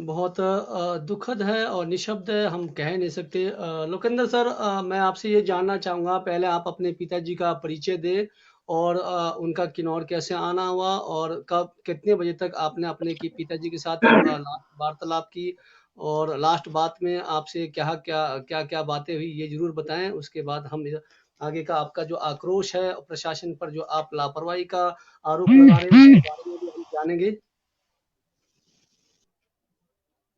बहुत दुखद है और निःशब्द है, हम कह नहीं सकते। लोकेंद्र सर, मैं आपसे ये जानना चाहूँगा, पहले आप अपने पिताजी का परिचय दें और उनका किन्नौर कैसे आना हुआ और कब कितने बजे तक आपने अपने कि पिताजी के साथ लास्ट वार्तालाप की और लास्ट बात में आपसे क्या-क्या बातें हुई, ये ज़रूर बताएँ। उसके बाद हम आगे का आपका जो आक्रोश है और प्रशासन पर जो आप लापरवाही का आरोप लगा रहे हैं, उसके बारे में भी हम जानेंगे।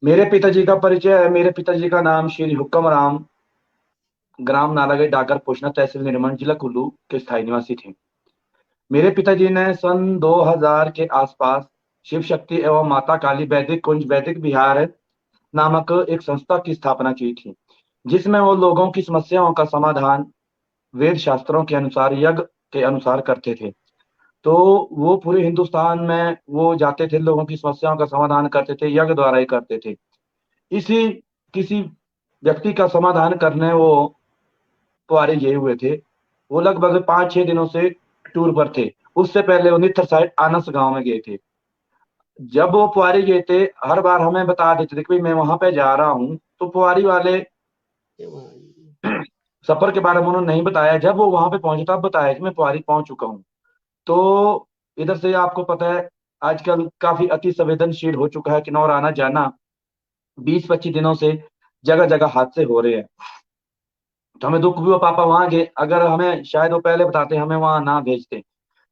मेरे पिताजी का परिचय है। मेरे पिताजी का नाम श्री हुक्म राम, ग्राम नालागढ़, डागर पोषणा, तहसील निर्मल, जिला कुल्लू के स्थायी निवासी थे। मेरे पिताजी ने सन 2000 के आसपास शिव शक्ति एवं माता काली वैदिक कुंज वैदिक विहार नामक एक संस्था की स्थापना की थी, जिसमें वो लोगों की समस्याओं का समाधान वेद शास्त्रों के अनुसार यज्ञ के अनुसार करते थे। तो वो पूरे हिंदुस्तान में वो जाते थे, लोगों की समस्याओं का समाधान करते थे, यज्ञ द्वारा ही करते थे। इसी किसी व्यक्ति का समाधान करने वो कुंवारे गए हुए थे। वो लगभग 5-6 दिनों से टूर पर थे। उससे पहले वो नित्थर साइड आनस गांव में गए थे। जब वो पुआरी गए थे, हर बार हमें बता देते थे कि भाई मैं वहां पे जा रहा हूँ, तो पुआरी वाले सफर के बारे में उन्होंने नहीं बताया। जब वो वहां पे पहुंचे तब बताया कि मैं पुआरी पहुंच चुका हूँ। तो इधर से आपको पता है, आजकल काफी अति संवेदनशील हो चुका है, किन्नौर आना जाना 20-25 दिनों से जगह जगह हादसे हो रहे हैं। तो हमें दुख भी हुआ, पापा वहां गए, अगर हमें शायद वो पहले बताते हमें वहां ना भेजते।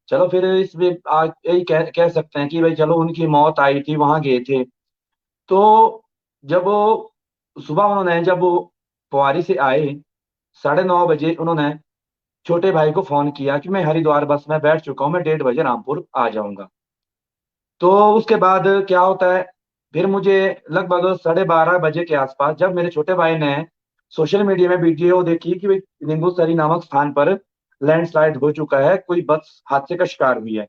चलो फिर इसमें आज यही कह सकते हैं कि भाई चलो उनकी मौत आई थी, वहां गए थे। तो जब वो सुबह उन्होंने जब वो पोवारी से आए 9:30 बजे, उन्होंने छोटे भाई को फोन किया कि मैं हरिद्वार बस में बैठ चुका हूँ, मैं 1:30 बजे रामपुर आ जाऊंगा। तो उसके बाद क्या होता है, फिर मुझे लगभग 12:30 बजे के आसपास जब मेरे छोटे भाई ने सोशल मीडिया में वीडियो देखी कि भाई निंबूसरी नामक स्थान पर लैंडस्लाइड हो चुका है, कोई बस हादसे का शिकार हुई है।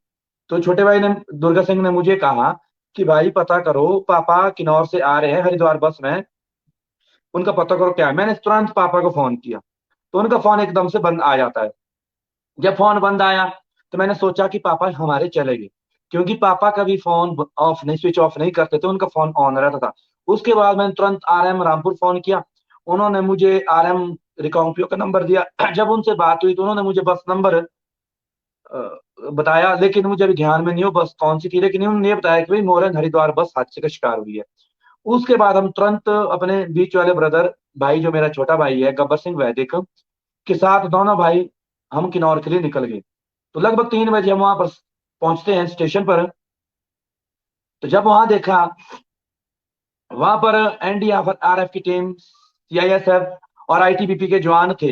तो छोटे भाई ने, दुर्गा सिंह ने मुझे कहा कि भाई पता करो, पापा किन्नौर से आ रहे हैं हरिद्वार बस में, उनका पता करो क्या है। मैंने तुरंत पापा को फोन किया, तो उनका फोन एकदम से बंद आ जाता है। जब फोन बंद आया तो मैंने सोचा कि पापा हमारे चले गए, क्योंकि पापा कभी फोन ऑफ नहीं, स्विच ऑफ नहीं करते थे, उनका फोन ऑन रहता था। उसके बाद मैंने तुरंत आरएम रामपुर फोन किया। उन्होंने मुझे आरएम रिकांगपियो का नंबर दिया। जब उनसे बात हुई तो उन्होंने मुझे बस नंबर बताया, लेकिन मुझे अभी ध्यान में नहीं हो बस कौन सी थी, लेकिन उन्होंने ये बताया कि भाई मोरंग हरिद्वार बस हादसे का शिकार हुई है। उसके बाद हम तुरंत अपने बीच वाले ब्रदर भाई, जो मेरा छोटा भाई है गब्बर सिंह वैदिक, के साथ दोनों भाई हम किन्नौर के लिए निकल गए। तो लगभग 3 बजे हम वहां पर पहुंचते हैं स्टेशन पर। तो जब वहां देखा, वहां पर एनडीआरएफ की टीम, सीआईएसएफ और आईटीबीपी के जवान थे।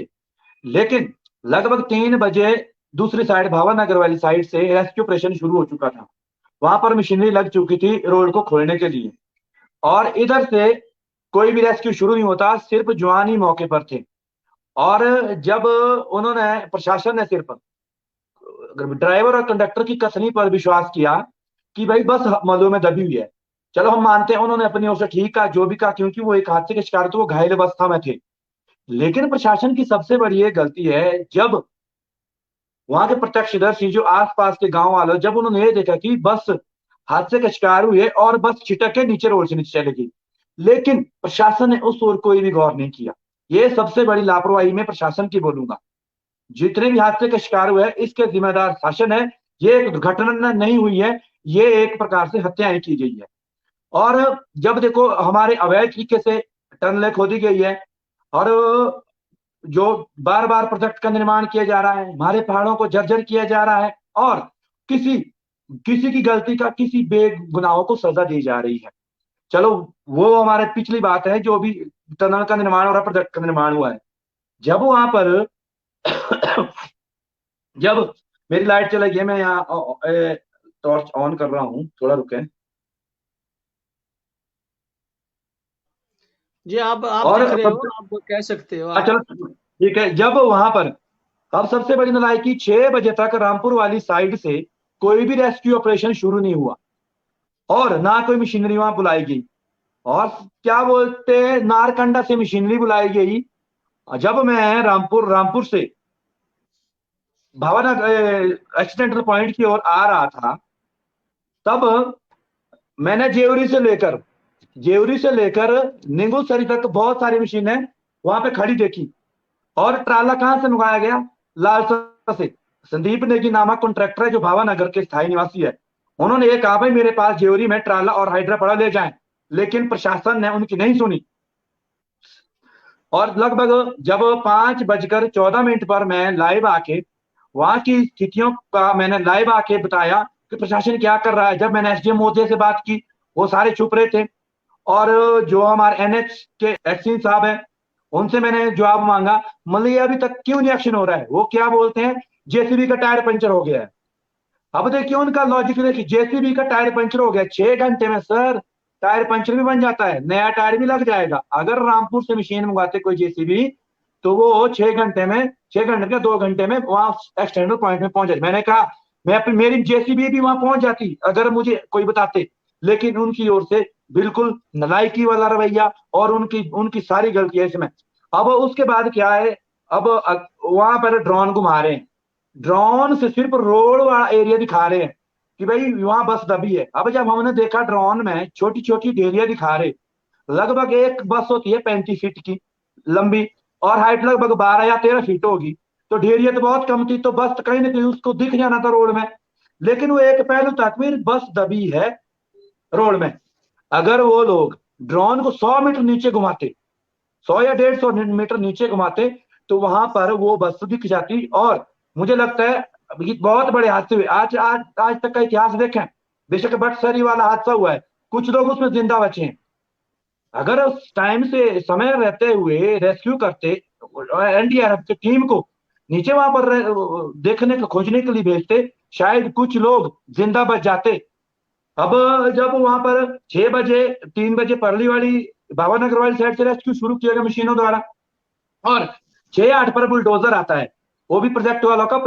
लेकिन लगभग 3 बजे दूसरी साइड भावानगर वाली साइड से रेस्क्यू ऑपरेशन शुरू हो चुका था। वहां पर मशीनरी लग चुकी थी रोड को खोलने के लिए, और इधर से कोई भी रेस्क्यू शुरू नहीं होता, सिर्फ जवान ही मौके पर थे। और जब उन्होंने, प्रशासन ने सिर्फ ड्राइवर और कंडक्टर की कसनी पर विश्वास किया कि भाई बस मलबे में दबी हुई है। चलो हम मानते हैं उन्होंने अपनी ओर से ठीक कहा, जो भी कहा, क्योंकि वो एक हादसे के शिकार थे, वो घायल अवस्था में थे। लेकिन प्रशासन की सबसे बड़ी ये गलती है, जब वहां के प्रत्यक्षदर्शी जो आसपास के गांव वाले, जब उन्होंने ये देखा कि बस हादसे का शिकार हुई है और बस छिटक के नीचे रोड से नीचे चलेगी, लेकिन प्रशासन ने उस ओर कोई भी गौर नहीं किया। ये सबसे बड़ी लापरवाही में प्रशासन की बोलूंगा। जितने भी हादसे का शिकार हुए हैं इसके जिम्मेदार शासन है। ये एक दुर्घटना नहीं हुई है, ये एक प्रकार से हत्याएं की गई है। और जब देखो हमारे अवैध तरीके से टनलें खोदी गई है, और जो बार बार प्रोजेक्ट का निर्माण किया जा रहा है, हमारे पहाड़ों को जर्जर किया जा रहा है, और किसी किसी की गलती का किसी बेगुनाहों को सजा दी जा रही है। चलो वो हमारे पिछली बात है, जो भी टनल का निर्माण हो रहा है, प्रोजेक्ट का निर्माण हुआ है। जब वहां पर जब मेरी लाइट चली गई, मैं यहाँ टॉर्च ऑन कर रहा हूँ, थोड़ा रुके। जी, आप और दिख रहे हो, सबसे, आप कह सकते हो अच्छा आप। ठीक है, जब वहां पर, अब सबसे बड़ी नालायकी, 6 बजे तक रामपुर वाली साइड से कोई भी रेस्क्यू ऑपरेशन शुरू नहीं हुआ, और ना कोई मशीनरी वहां बुलाई गई। और क्या बोलते हैं, नारकंडा से मशीनरी बुलाई गई। जब मैं रामपुर से भावना एक्सीडेंटल पॉइंट की ओर आ रहा था, तब मैंने जेवरी से लेकर जेवरी से लेकर निंगुसरी तक बहुत सारी मशीनें वहां पे खड़ी देखी। और ट्राला कहां से मंगाया गया? लालसा से। संदीप नेगी नामक कॉन्ट्रैक्टर है जो भावानगर के स्थायी निवासी है। उन्होंने ये कहा भाई मेरे पास जेवरी में ट्राला और हाइड्रा पड़ा, ले जाएं। लेकिन प्रशासन ने उनकी नहीं सुनी। और लगभग जब 5:14 पर मैं लाइव आके वहां की स्थितियों का मैंने लाइव आके बताया कि प्रशासन क्या कर रहा है। जब मैंने एसडीएम महोदय से बात की, वो सारे चुप रहे थे। और जो हमारे एनएच के एक्सीन साहब हैं, उनसे मैंने जवाब मांगा, मतलब ये अभी तक क्यों नहीं एक्शन हो रहा है? वो क्या बोलते हैं, जेसीबी का टायर पंचर हो गया है। अब देखिए उनका लॉजिक देखिए, जेसीबी का टायर पंचर हो गया 6 घंटे में सर, टायर पंचर भी बन जाता है, नया टायर भी लग जाएगा। अगर रामपुर से मशीन मंगवाते कोई जेसीबी तो वो 6 घंटे में, 6 घंटे का 2 घंटे में वहां एक्सटेंडर पॉइंट में पहुंच जाती। मैंने कहा मैं अपनी मेरी जेसीबी भी वहां पहुंच जाती अगर मुझे कोई बताते। लेकिन उनकी ओर से बिल्कुल नलायकी वाला रवैया और उनकी उनकी सारी गलतियां इसमें। अब उसके बाद क्या है, अब वहां पर ड्रोन घुमा रहे हैं, ड्रोन से सिर्फ रोड वाला एरिया दिखा रहे हैं कि भाई वहां बस दबी है। अब जब हमने देखा ड्रोन में छोटी छोटी ढेरियां दिखा रहे, लगभग एक बस होती है 35 फीट की लंबी और हाइट लगभग 12 या 13 फीट होगी, तो ढेरिया तो बहुत कम थी, तो बस कहीं ना कहीं उसको दिख जाना था रोड में। लेकिन वो एक पहलू था कि बस दबी है रोड में। अगर वो लोग ड्रोन को 100 मीटर नीचे घुमाते, 100 या 150 मीटर नीचे घुमाते, तो वहां पर वो बस दिख जाती। और मुझे लगता है ये बहुत बड़े हादसे हुए, आज आज आज तक का इतिहास देखें, बेशक बटसरी वाला हादसा हुआ है, कुछ लोग उसमें जिंदा बचे हैं। अगर उस टाइम से समय रहते हुए रेस्क्यू करते, एनडीआरएफ की टीम को नीचे वहां पर देखने को खोजने के लिए भेजते, शायद कुछ लोग जिंदा बच जाते। अब जब वहां पर 6 बजे 3 बजे परली वाली भावानगर वाली साइड से रेस्क्यू शुरू किया गया मशीनों द्वारा, और 6-8 पर बुलडोजर आता है, वो भी प्रोजेक्ट वालों का,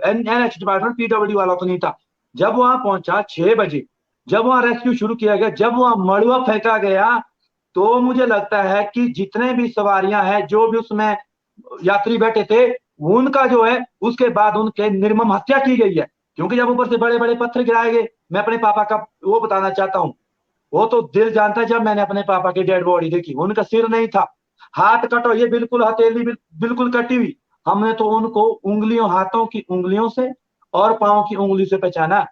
एनएच डिपार्टमेंट पीडब्ल्यूडी वालों का नहीं था। जब वहां पहुंचा 6 बजे, जब वहां रेस्क्यू शुरू किया गया, जब वहां मड़ुआ फेंका गया, तो मुझे लगता है कि जितने भी सवारियां हैं, जो भी उसमें यात्री बैठे थे, उनका जो है उसके बाद उनके निर्मम हत्या की गई है। क्योंकि जब ऊपर से बड़े बड़े पत्थर गिराए गए, मैं अपने पापा का वो बताना चाहता हूँ, वो तो दिल जानता है। जब मैंने अपने पापा की डेड बॉडी देखी, उनका सिर नहीं था, हाथ कटो, ये बिल्कुल हथेली बिल्कुल कटी हुई। हमने तो उनको उंगलियों, हाथों की उंगलियों से और पांव की उंगली से पहचाना।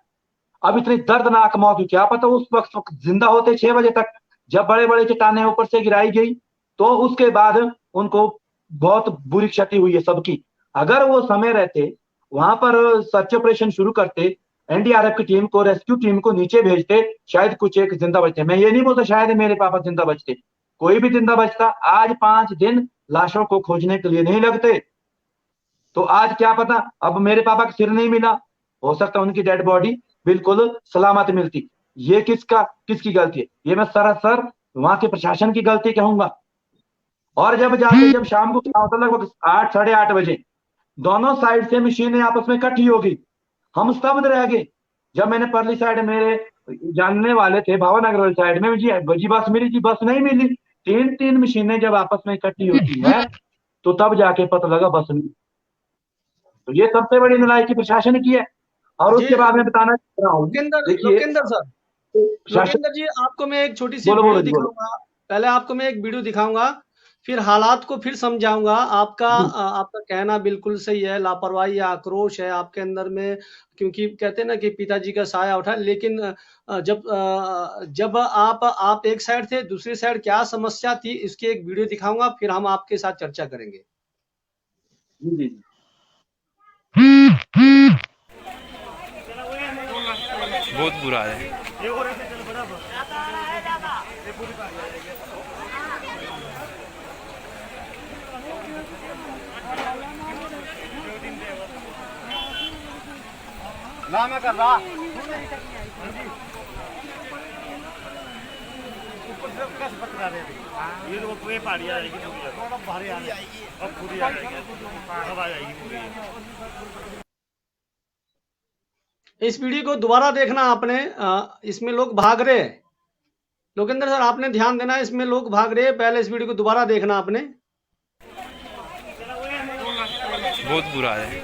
अब इतनी दर्दनाक मौत हुई, क्या पता उस वक्त जिंदा होते 6 बजे तक, जब बड़े बड़े चट्टाने ऊपर से गिराई गई, तो उसके बाद उनको बहुत बुरी क्षति हुई है सबकी। अगर वो समय रहते वहां पर सर्च ऑपरेशन शुरू करते, एनडीआरएफ की टीम को, रेस्क्यू टीम को नीचे भेजते, शायद कुछ एक जिंदा बचते। मैं ये नहीं बोलता शायद मेरे पापा जिंदा बचते, कोई भी जिंदा बचता। आज 5 दिन लाशों को खोजने के लिए नहीं लगते, तो आज क्या पता अब मेरे पापा का सिर नहीं मिला, हो सकता उनकी डेड बॉडी बिल्कुल सलामत मिलती। ये किसकी गलती है? ये मैं सरासर वहां के प्रशासन की गलती कहूंगा। और जब जाके जब शाम को क्या होता, लगभग 8 साढ़े 8 बजे दोनों साइड से मशीनें आपस में इकट्ठी हो गई, हम स्तब्ध रह गए। जब मैंने परली साइड, मेरे जानने वाले थे भावानगर वाली साइड में, जी जी बस मिली, जी बस नहीं मिली। 3-3 मशीनें जब आपस में इकट्ठी होती है, तो तब जाके पता लगा बस मिली। तो ये सबसे बड़ी नालायकी प्रशासन की है। और जी उसके बाद मैं बताना चाह रहा हूँ, देखिए लोकेंद्र सर, प्रशासन। लोकेंद्र जी, आपको मैं एक छोटी सी बोलो वीडियो बोलो जी बोलो। दिखाऊंगा। पहले आपको मैं एक वीडियो दिखाऊंगा, फिर हालात को फिर समझाऊंगा। आपका कहना बिल्कुल सही है, लापरवाही या आक्रोश है आपके अंदर में, क्योंकि कहते हैं ना कि पिताजी का साया उठा। लेकिन जब आप एक साइड थे, दूसरी साइड क्या समस्या थी, इसकी एक वीडियो दिखाऊंगा, फिर हम आपके साथ चर्चा करेंगे। जी जी बहुत बुरा है। ना मैं कर रहा ऊपर से कैसे पकड़ा रहे थे, ये तो पूरी पहाड़ी आ जाएगी, थोड़ा भारी आ जाएगी और पूरी आ जाएगी, अब आ जाएगी पूरी। इस वीडियो को दोबारा देखना आपने, इसमें लोग भाग रहे हैं। लोकेंद्र सर, आपने ध्यान देना, इसमें लोग भाग रहे हैं। पहले इस वीडियो को दोबारा देखना आपने। बहुत बुरा है।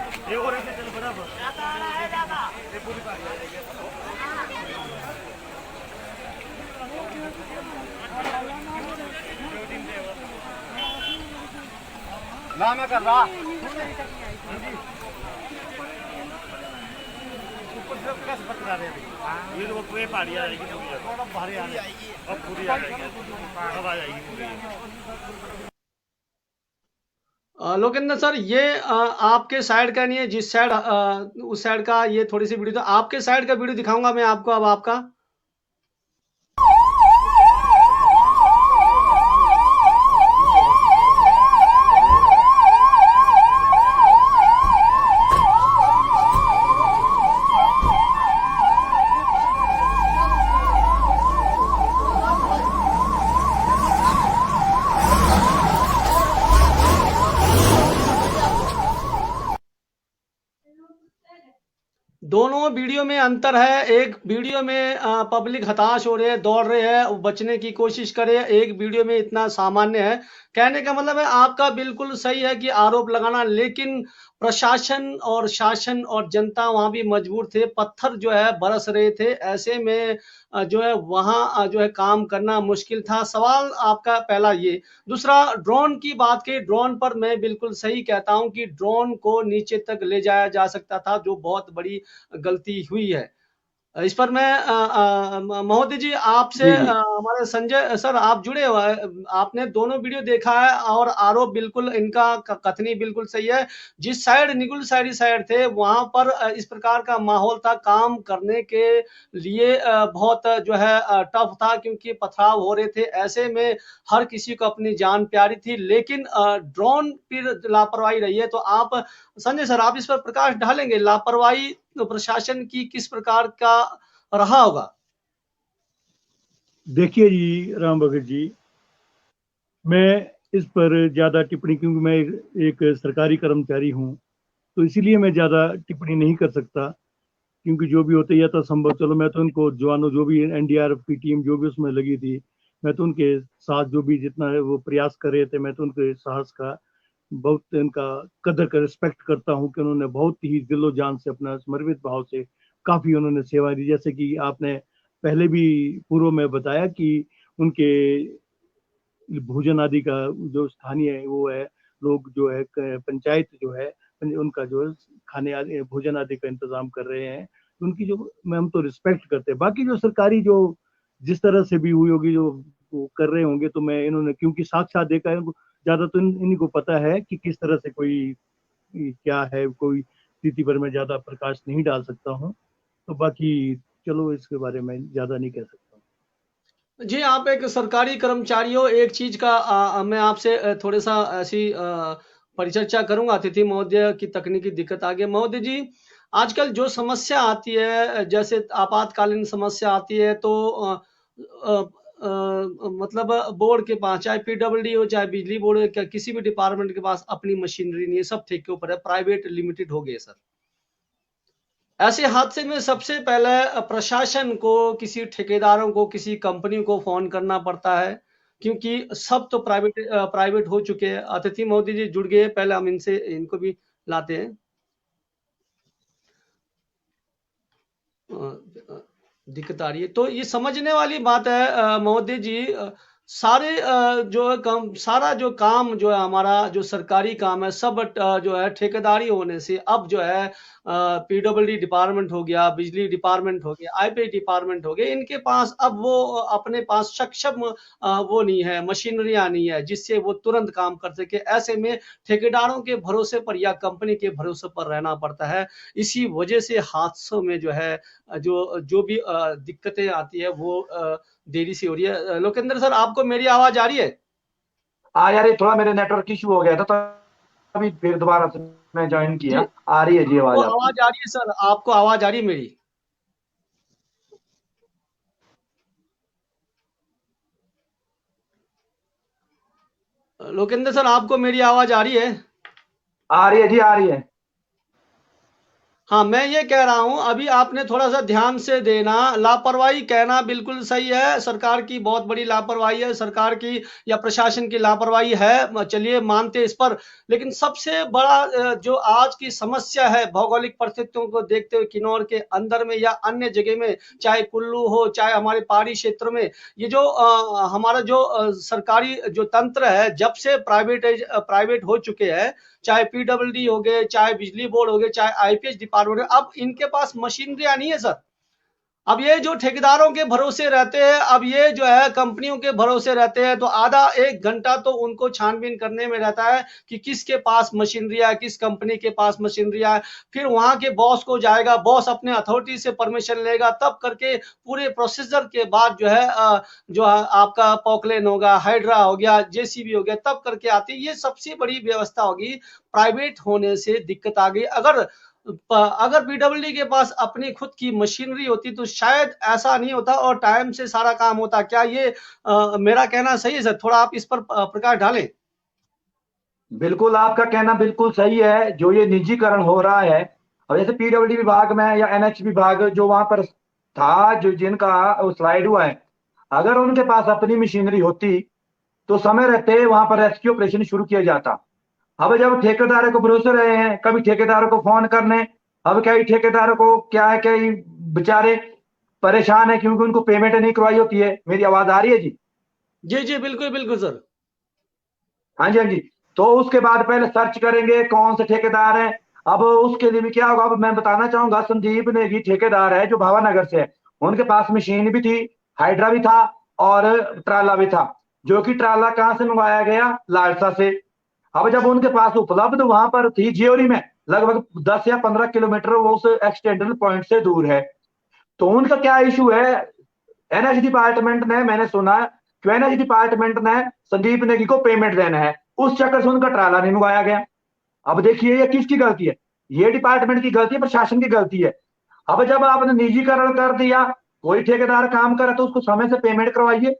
ना मैं कर रहा ऊपर से कैसे पकड़ा रहे थे ये तो पूरे पहाड़ी आ जाएगी पूरी भारी आ जाएगी और पूरी आ जाएगी अब आ जाएगी पूरी। लोकेंद्र सर, ये आपके साइड का नहीं है, जिस साइड उस साइड का ये थोड़ी सी वीडियो, तो आपके साइड का वीडियो दिखाऊंगा मैं आपको अब आपका। दोनों वीडियो में अंतर है। एक वीडियो में पब्लिक हताश हो रहे है, दौड़ रहे हैं, बचने की कोशिश करे। एक वीडियो में इतना सामान्य है। कहने का मतलब है आपका बिल्कुल सही है कि आरोप लगाना, लेकिन प्रशासन और शासन और जनता वहां भी मजबूर थे, पत्थर जो है बरस रहे थे। ऐसे में जो है वहां जो है काम करना मुश्किल था। सवाल आपका पहला ये। दूसरा, ड्रोन की बात की। ड्रोन पर मैं बिल्कुल सही कहता हूं कि ड्रोन को नीचे तक ले जाया जा सकता था, जो बहुत बड़ी गलती हुई है। इस पर मैं महोदय जी आपसे जी जी हमारे संजय सर आप जुड़े हुए हैं, आपने दोनों वीडियो देखा है और आरोप बिल्कुल इनका कथनी बिल्कुल सही है। जिस साइड निगुल साइडी साइड थे वहां पर इस प्रकार का माहौल था, काम करने के लिए बहुत जो है टफ था, क्योंकि पथराव हो रहे थे। ऐसे में हर किसी को अपनी जान प्यारी थी, लेकिन ड्रोन पर लापरवाही रही है। तो आप संजय सर, आप इस पर प्रकाश डालेंगे, लापरवाही तो प्रशासन की किस प्रकार का रहा होगा? देखिए जी राम भगत जी, मैं इस पर ज्यादा टिप्पणी, क्योंकि मैं एक सरकारी कर्मचारी हूं, तो इसीलिए मैं ज्यादा टिप्पणी नहीं कर सकता। क्योंकि जो भी होता है तो संभव, चलो मैं तो उनको जवानों, जो भी एनडीआरएफ की टीम जो भी उसमें लगी थी, मैं तो उनके साथ जो भी जितना है वो प्रयास कर रहे थे, मैं तो उनके साहस का बहुत उनका कदर कर रिस्पेक्ट करता हूं कि उन्होंने बहुत ही दिलो जान से अपना समर्पित भाव से काफी उन्होंने सेवा दी। जैसे कि आपने पहले भी पूर्व में बताया कि उनके भोजन आदि का जो स्थानीय वो है, लोग जो है पंचायत जो है उनका जो है खाने आदि भोजन आदि का इंतजाम कर रहे हैं, उनकी जो हम तो रिस्पेक्ट करते हैं। बाकी जो सरकारी जो जिस तरह से भी हुई होगी जो वो कर रहे होंगे, तो मैं इन्होंने क्योंकि साक्षात देखा है, ज्यादा तो इन्हीं को पता है कि किस तरह से कोई क्या है, कोई स्थिति पर मैं ज्यादा प्रकाश नहीं डाल सकता हूँ। तो बाकी चलो इसके बारे में ज्यादा नहीं कह सकता। जी, आप एक सरकारी कर्मचारी हो। एक चीज का मैं आपसे थोड़ा सा ऐसी परिचर्चा करूंगा। अतिथि महोदय की तकनीकी दिक्कत आ गई। महोदय जी, आजकल जो समस्या आती है, जैसे आपातकालीन समस्या आती है, तो अ, मतलब बोर्ड के पास, चाहे पीडब्ल्यूडी हो, चाहे बिजली बोर्ड हो, किसी भी डिपार्टमेंट के पास अपनी मशीनरी नहीं है, सब ठेके के ऊपर है, प्राइवेट लिमिटेड हो गए सर। ऐसे हादसे में सबसे पहले प्रशासन को, किसी ठेकेदारों को, किसी कंपनी को फोन करना पड़ता है, क्योंकि सब तो प्राइवेट हो चुके हैं। अतिथि मोदी जी जुड़ गए, पहले हम इनको भी लाते हैं। दिक्कत आ रही है, तो ये समझने वाली बात है मोदी जी। सारे जो है सारा जो काम जो है, हमारा जो सरकारी काम है, सब जो है ठेकेदारी होने से अब जो है पीडब्ल्यूडी डिपार्टमेंट हो गया, बिजली डिपार्टमेंट हो गया, आईपी डिपार्टमेंट हो गया, इनके पास अब वो अपने पास सक्षम वो नहीं है, मशीनरियां नहीं है जिससे वो तुरंत काम कर सके। ऐसे में ठेकेदारों के भरोसे पर या कंपनी के भरोसे पर रहना पड़ता है। इसी वजह से हादसों में जो है जो जो भी दिक्कतें आती है वो देरी से हो रही है। लोकेंद्र सर, आपको मेरी आवाज आ रही है? हाँ यार, ये थोड़ा मेरे नेटवर्क इशू हो गया था, तो अभी फिर दोबारा से मैं ज्वाइन जी, किया। आ रही है जी आपको आवाज आपकी। आवाज आ रही है सर? आपको आवाज आ रही है मेरी? लोकेंद्र सर, आपको मेरी आवाज आ रही है? आ रही है जी, आ रही है। हाँ, मैं ये कह रहा हूँ, अभी आपने थोड़ा-सा ध्यान से देना, लापरवाही कहना बिल्कुल सही है, सरकार की बहुत बड़ी लापरवाही है, सरकार की या प्रशासन की लापरवाही है, चलिए मानते इस पर। लेकिन सबसे बड़ा जो आज की समस्या है, भौगोलिक परिस्थितियों को देखते हुए किन्नौर के अंदर में या अन्य जगह में, चाहे कुल्लू हो, चाहे हमारे पहाड़ी क्षेत्र में, ये जो हमारा जो सरकारी जो तंत्र है, जब से प्राइवेट हो चुके हैं, चाहे पीडब्ल्यूडी हो गए, चाहे बिजली बोर्ड हो गए, चाहे आईपीएच डिपार्टमेंट, अब इनके पास मशीनरियां नहीं है सर। अब ये जो ठेकेदारों के भरोसे रहते हैं, अब ये जो है कंपनियों के भरोसे रहते हैं, तो आधा 1 घंटा तो उनको छानबीन करने में रहता है कि किसके पास मशीनरियां है, किस कंपनी के पास मशीनरियां है। फिर वहां के बॉस को जाएगा, बॉस अपने अथॉरिटी से परमिशन लेगा, तब करके पूरे प्रोसीजर के बाद जो है जो है आपका पॉकलेन होगा, हाइड्रा हो गया, जेसीबी हो गया, तब करके आती है। ये सबसे बड़ी व्यवस्था होगी। प्राइवेट होने से दिक्कत आ गई। अगर पीडब्ल्यूडी के पास अपनी खुद की मशीनरी होती तो शायद ऐसा नहीं होता और टाइम से सारा काम होता। क्या ये मेरा कहना सही है सर? थोड़ा आप इस पर प्रकाश डालें। बिल्कुल, आपका कहना बिल्कुल सही है। जो ये निजीकरण हो रहा है, और जैसे पीडब्ल्यूडी विभाग में या एनएच विभाग जो वहां पर था, जो जिनका स्लाइड हुआ है, अगर उनके पास अपनी मशीनरी होती तो समय रहते वहां पर रेस्क्यू ऑपरेशन शुरू किया जाता। अब जब ठेकेदारों को भरोसे रहे हैं, कभी ठेकेदारों को फोन करने, अब कई ठेकेदारों को क्या है, कई बेचारे परेशान है क्योंकि उनको पेमेंट नहीं करवाई होती है। मेरी आवाज आ रही है जी? जी जी, बिल्कुल बिल्कुल सर। हाँ जी, हाँ जी। तो उसके बाद पहले सर्च करेंगे कौन से ठेकेदार है। अब उसके लिए भी क्या होगा, अब मैं बताना चाहूंगा, संदीप नेगी ठेकेदार है जो भावानगर से है, उनके पास मशीन भी थी, हाइड्रा भी था और ट्राला भी था, जो कि ट्राला कहां से मंगवाया गया, लालसा से। अब जब उनके पास उपलब्ध वहां पर थी, जियोरी में लगभग 10 या 15 किलोमीटर वो उस एक्सटेंडल पॉइंट से दूर है, तो उनका क्या इशू है, एनएच डिपार्टमेंट ने, मैंने सुना कि एनएच डिपार्टमेंट ने संदीप नेगी को पेमेंट देना है, उस चक्कर से उनका ट्राला नहीं मंगवाया गया। अब देखिए ये किसकी गलती है? ये डिपार्टमेंट की गलती है, प्रशासन की गलती है। अब जब आपने निजीकरण कर दिया, कोई ठेकेदार काम करे तो उसको समय से पेमेंट करवाइए।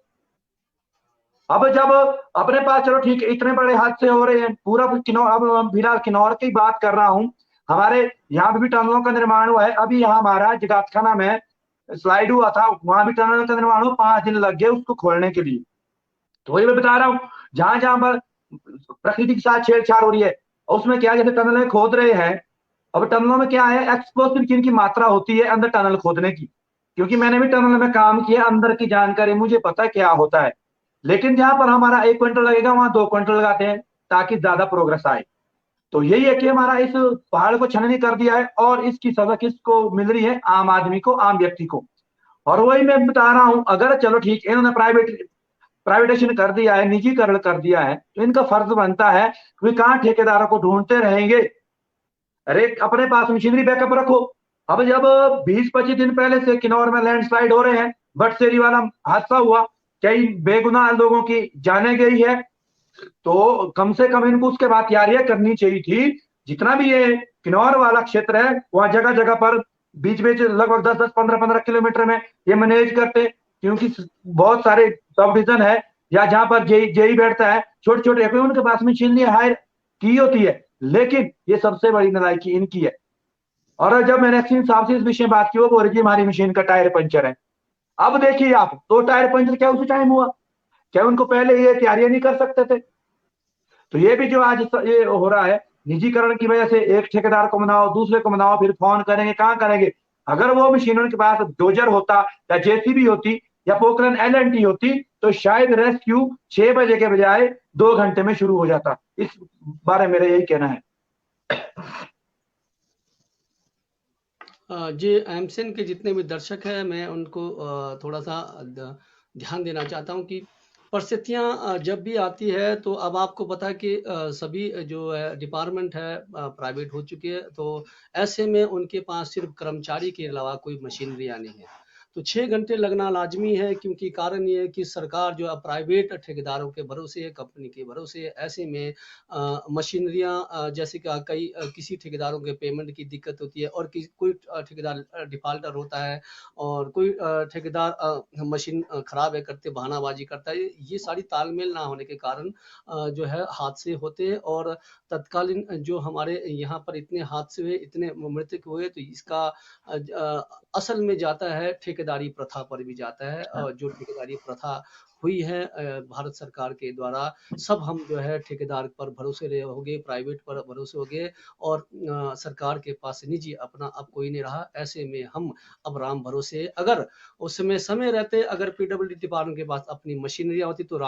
अब जब अपने पास, चलो ठीक है, इतने बड़े हादसे हो रहे हैं पूरा किन्नौर, अब फिलहाल किन्नौर की बात कर रहा हूं, हमारे यहाँ पे भी टनलों का निर्माण हुआ है। अभी यहाँ हमारा जगातखाना में स्लाइड हुआ था, वहां भी टनल का निर्माण हुआ, 5 दिन लग गए उसको खोलने के लिए। तो वही मैं बता रहा हूँ, जहां जहां पर प्रकृति के साथ छेड़छाड़ हो रही है, उसमें क्या है, जैसे टनलें खोद रहे हैं, अब टनलों में क्या है, एक्सप्लोसिव की मात्रा होती है अंदर टनल खोदने की, क्योंकि मैंने भी टनल में काम किया, अंदर की जानकारी मुझे पता है क्या होता है। लेकिन जहां पर हमारा 1 क्विंटल लगेगा वहां 2 क्विंटल लगाते हैं ताकि ज्यादा प्रोग्रेस आए। तो यही है कि हमारा इस पहाड़ को छननी कर दिया है, और इसकी सजा किसको मिल रही है? आम आदमी को, आम व्यक्ति को। और वही मैं बता रहा हूं, अगर चलो ठीक है इन्होंने प्राइवेटेशन कर दिया है, निजीकरण कर दिया है, तो इनका फर्ज बनता है कि कहां ठेकेदारों को ढूंढते रहेंगे। अरे अपने पास मशीनरी बैकअप रखो। अब जब 20-25 दिन पहले से किन्नौर में लैंडस्लाइड हो रहे हैं, बटसेरी वाला हादसा हुआ, कई बेगुनाह लोगों की जाने गई है, तो कम से कम इनको उसके बाद तैयारियां करनी चाहिए थी। जितना भी ये किन्नौर वाला क्षेत्र है, वहां जगह जगह पर बीच बीच लगभग 10-10, 15-15 किलोमीटर में ये मैनेज करते, क्योंकि बहुत सारे सब डिवीजन है या जहां पर जेई बैठता है, छोटे छोटे उनके पास मशीनरी हायर की होती है। लेकिन ये सबसे बड़ी नालायकी इनकी है। और जब मैंने एक्सीडेंट साहब से इस विषय में बात की, वो बोल रही थी हमारी मशीन का टायर पंचर है। अब देखिए आप, तो टायर पंचर क्या उसी टाइम हुआ? क्या उनको पहले ये तैयारियां नहीं कर सकते थे? तो ये भी जो आज ये हो रहा है, निजीकरण की वजह से एक ठेकेदार को मनाओ, दूसरे को मनाओ, फिर फोन करेंगे, कहां करेंगे? अगर वो मशीन उनके पास डोजर होता या जेसीबी होती या पोकलन एलएनटी होती, तो शायद रेस्क्यू 6 बजे के बजाय 2 घंटे में शुरू हो जाता। इस बारे में मेरा यही कहना है। जी, एमसन के जितने भी दर्शक हैं, मैं उनको थोड़ा सा ध्यान देना चाहता हूं कि परिस्थितियां जब भी आती है, तो अब आपको पता है कि सभी जो है डिपार्टमेंट है प्राइवेट हो चुके हैं, तो ऐसे में उनके पास सिर्फ कर्मचारी के अलावा कोई मशीनरियां नहीं है। तो 6 घंटे लगना लाजमी है, क्योंकि कारण ये है कि सरकार जो है प्राइवेट ठेकेदारों के भरोसे है, कंपनी के भरोसे है। ऐसे में मशीनरियाँ जैसे कि किसी ठेकेदारों के पेमेंट की दिक्कत होती है, और कोई ठेकेदार डिफाल्टर होता है, और कोई ठेकेदार मशीन खराब है करते बहानाबाजी करता है। ये सारी तालमेल ना होने के कारण जो है हादसे होते हैं, और तत्कालीन जो हमारे यहाँ पर इतने हादसे हुए, इतने मृतक हुए, तो इसका असल में जाता है ठेकेदारी प्रथा पर भी जाता है। और जो ठेकेदारी प्रथा हुई है भारत सरकार के द्वारा, सब हम जो है ठेकेदार पर भरोसे रहे हो गए, प्राइवेट पर भरोसे हो गए, और सरकार के पास निजी अपना अब कोई नहीं रहा। ऐसे में हम अब राम भरोसे, अगर उस समय रहते, अगर पीडब्ल्यूडी डिपार्टमेंट के पास अपनी मशीनरियाँ होती तो राम